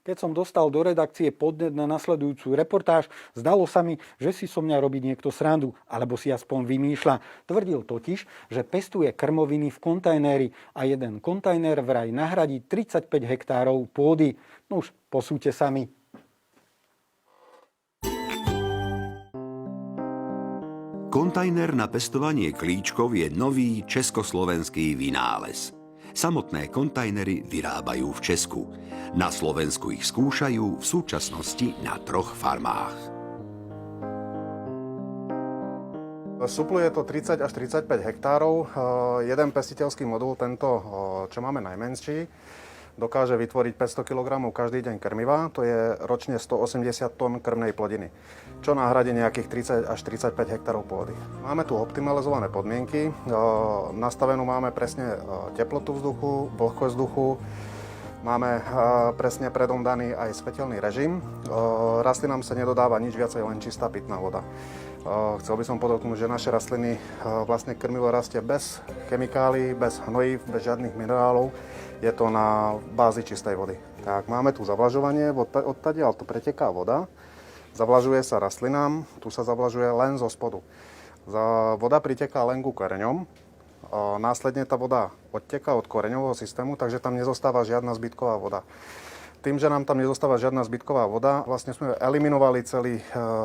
Keď som dostal do redakcie podnet na nasledujúcu reportáž, zdalo sa mi, že si so mňa robí niekto srandu, alebo si aspoň vymýšľa. Tvrdil totiž, že pestuje krmoviny v kontajneri a jeden kontajner vraj nahradí 35 hektárov pôdy. No už posúďte sami. Kontajner na pestovanie klíčkov je nový československý vynález. Samotné kontajnery vyrábajú v Česku. Na Slovensku ich skúšajú v súčasnosti na 3 farmách. Supluje to 30 až 35 hektárov. Jeden pestiteľský modul, tento, čo máme najmenší, dokáže vytvoriť 500 kg každý deň krmiva. To je ročne 180 tón krmnej plodiny, čo nahradí nejakých 30 až 35 hektárov pôdy. Máme tu optimalizované podmienky. Nastavenú máme presne teplotu vzduchu, vlhkosť vzduchu. Máme presne predom daný aj svetelný režim. Rastlinám sa nedodáva nič viacej, len čistá pitná voda. Chcel by som podotknúť, že naše rastliny, vlastne krmivo rastie bez chemikálií, bez hnojív, bez žiadnych minerálov. Je to na bázi čistej vody. Tak, máme tu zavlažovanie, odtadiaľ tu preteká voda. Zavlažuje sa rastlinám, tu sa zavlažuje len zo spodu. Voda priteká len ku koreňom, následne tá voda odteká od koreňového systému, takže tam nezostáva žiadna zbytková voda. Tým, že nám tam nezostáva žiadna zbytková voda, vlastne sme eliminovali celý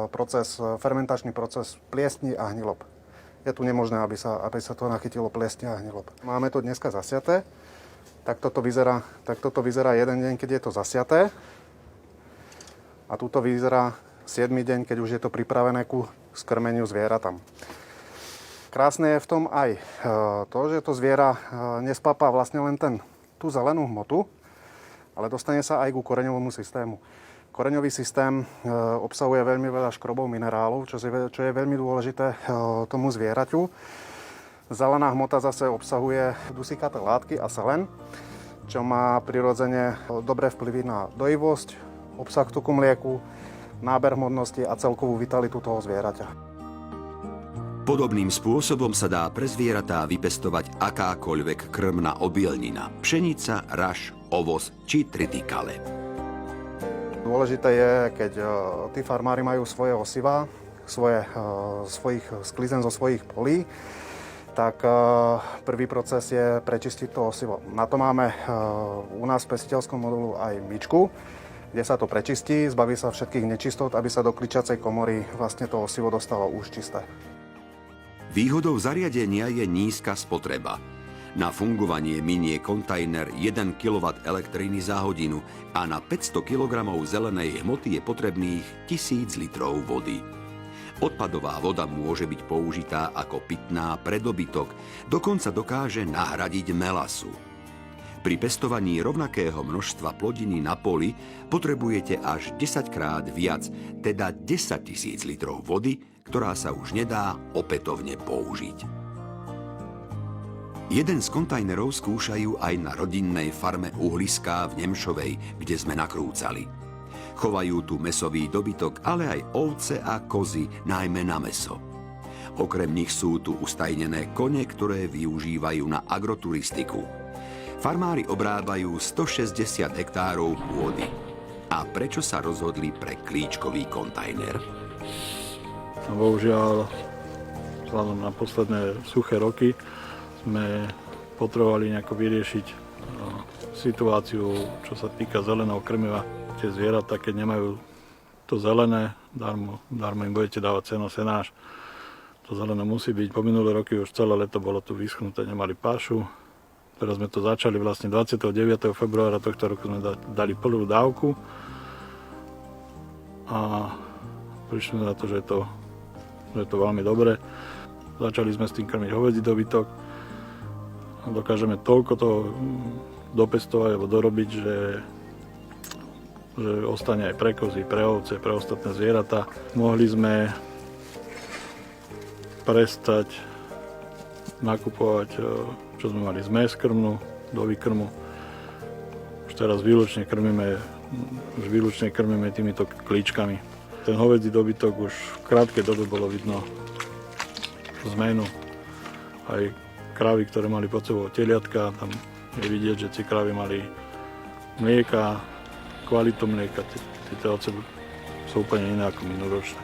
proces, fermentačný proces pliesni a hnilob. Je tu nemožné, aby sa to nachytilo pliesni a hnilob. Máme to dneska zasiaté. Tak toto vyzerá jeden deň, keď je to zasiaté. A tuto vyzerá 7. deň, keď už je to pripravené ku skrmeniu zvieratám. Krásne je v tom aj to, že to zviera nespapá vlastne len tú zelenú hmotu, ale dostane sa aj ku koreňovému systému. Koreňový systém obsahuje veľmi veľa škrobov, minerálov, čo je veľmi dôležité tomu zvieraťu. Zelená hmota zase obsahuje dusíkaté látky a selen, čo má prirodzene dobré vplyvy na dojivosť, obsah tuku mlieku, náber hmotnosti a celkovú vitalitu toho zvieraťa. Podobným spôsobom sa dá pre zvieratá vypestovať akákoľvek krmná obilnina, pšenica, raž, ovoz či tritikale. Dôležité je, keď tí farmári majú svoje osivá, svojich sklizen zo svojich polí, tak prvý proces je prečistiť to osivo. Na to máme u nás v pestiteľskom modulu aj myčku, kde sa to prečistí, zbaví sa všetkých nečistot, aby sa do kličacej komory vlastne to osivo dostalo už čisté. Výhodou zariadenia je nízka spotreba. Na fungovanie minie kontajner 1 kW elektriny za hodinu a na 500 kg zelenej hmoty je potrebných 1000 litrov vody. Odpadová voda môže byť použitá ako pitná pre dobytok, dokonca dokáže nahradiť melasu. Pri pestovaní rovnakého množstva plodiny na poli potrebujete až 10-krát viac, teda 10 000 litrov vody, ktorá sa už nedá opätovne použiť. Jeden z kontajnerov skúšajú aj na rodinnej farme Uhliská v Nemšovej, kde sme nakrúcali. Chovajú tu mäsový dobytok, ale aj ovce a kozy, najmä na mäso. Okrem nich sú tu ustajnené kone, ktoré využívajú na agroturistiku. Farmári obrábajú 160 hektárov pôdy. A prečo sa rozhodli pre klíčkový kontajner? Bohužiaľ, vzhľadom na posledné suché roky sme potrebovali nejako vyriešiť situáciu, čo sa týka zeleného krmiva. Tie zvieratá, keď nemajú to zelené, darmo im budete dávať senáš. To zelené musí byť. Po minulé roky už celé leto bolo tu vyschnuté, nemali pášu. Teraz sme to začali vlastne 29. februára tohto roku sme dali plnú dávku. A prišli na to, že je to veľmi dobre. Začali sme s tým krmiť hovädzí dobytok. Dokážeme toľko to dopestovať alebo dorobiť, že ostane aj pre kozy, pre ovce, pre ostatné zvieratá. Mohli sme prestať nakupovať, čo sme mali zmes krmnú, do výkrmu. Už teraz výlučne krmíme týmito klíčkami. Ten hovädzí dobytok už v krátkej dobe bolo vidno zmenu. Aj krávy, ktoré mali pod sebou teliatka, tam je vidieť, že tie krávy mali mlieka kvalitu mlieka. Tie telce sú úplne iné ako minuloročné.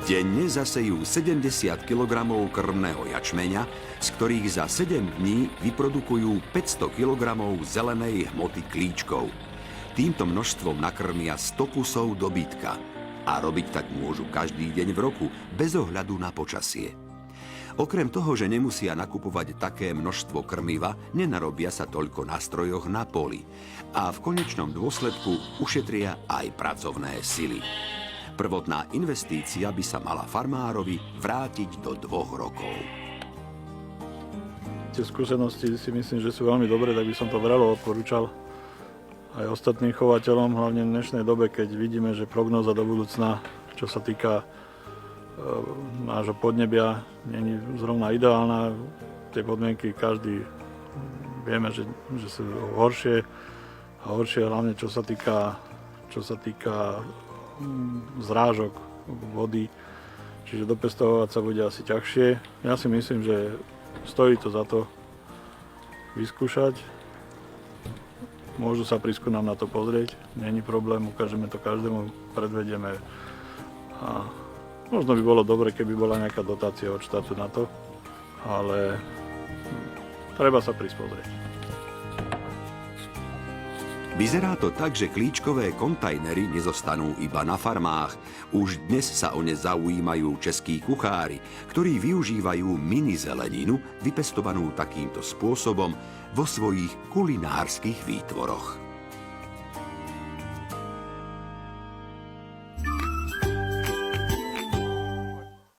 Denne zasejú 70 kg krmného jačmeňa, z ktorých za 7 dní vyprodukujú 500 kg zelenej hmoty klíčkov. Týmto množstvom nakrmia 100 kusov dobytka. A robiť tak môžu každý deň v roku, bez ohľadu na počasie. Okrem toho, že nemusia nakupovať také množstvo krmiva, nenarobia sa toľko na strojoch na poli. A v konečnom dôsledku ušetria aj pracovné sily. Prvotná investícia by sa mala farmárovi vrátiť do 2 rokov. Tie skúsenosti si myslím, že sú veľmi dobré, tak by som to vrelo odporúčal aj ostatným chovateľom, hlavne v dnešnej dobe, keď vidíme, že prognóza do budúcna, čo sa týka nášho podnebia, nie je zrovna ideálna. Tie podmienky každý vieme, že sú horšie a horšie, hlavne čo sa týka zrážok vody, čiže dopestovať sa bude asi ťažšie. Ja si myslím, že stojí to za to vyskúšať. Môžu sa prísť nám na to pozrieť, není problém, ukážeme to každému, predvedieme. A možno by bolo dobre, keby bola nejaká dotácia od štátu na to, ale treba sa prísť pozrieť. Vyzerá to tak, že klíčkové kontajnery nezostanú iba na farmách. Už dnes sa o ne zaujímajú českí kuchári, ktorí využívajú mini zeleninu, vypestovanú takýmto spôsobom, vo svojich kulinárskych výtvoroch.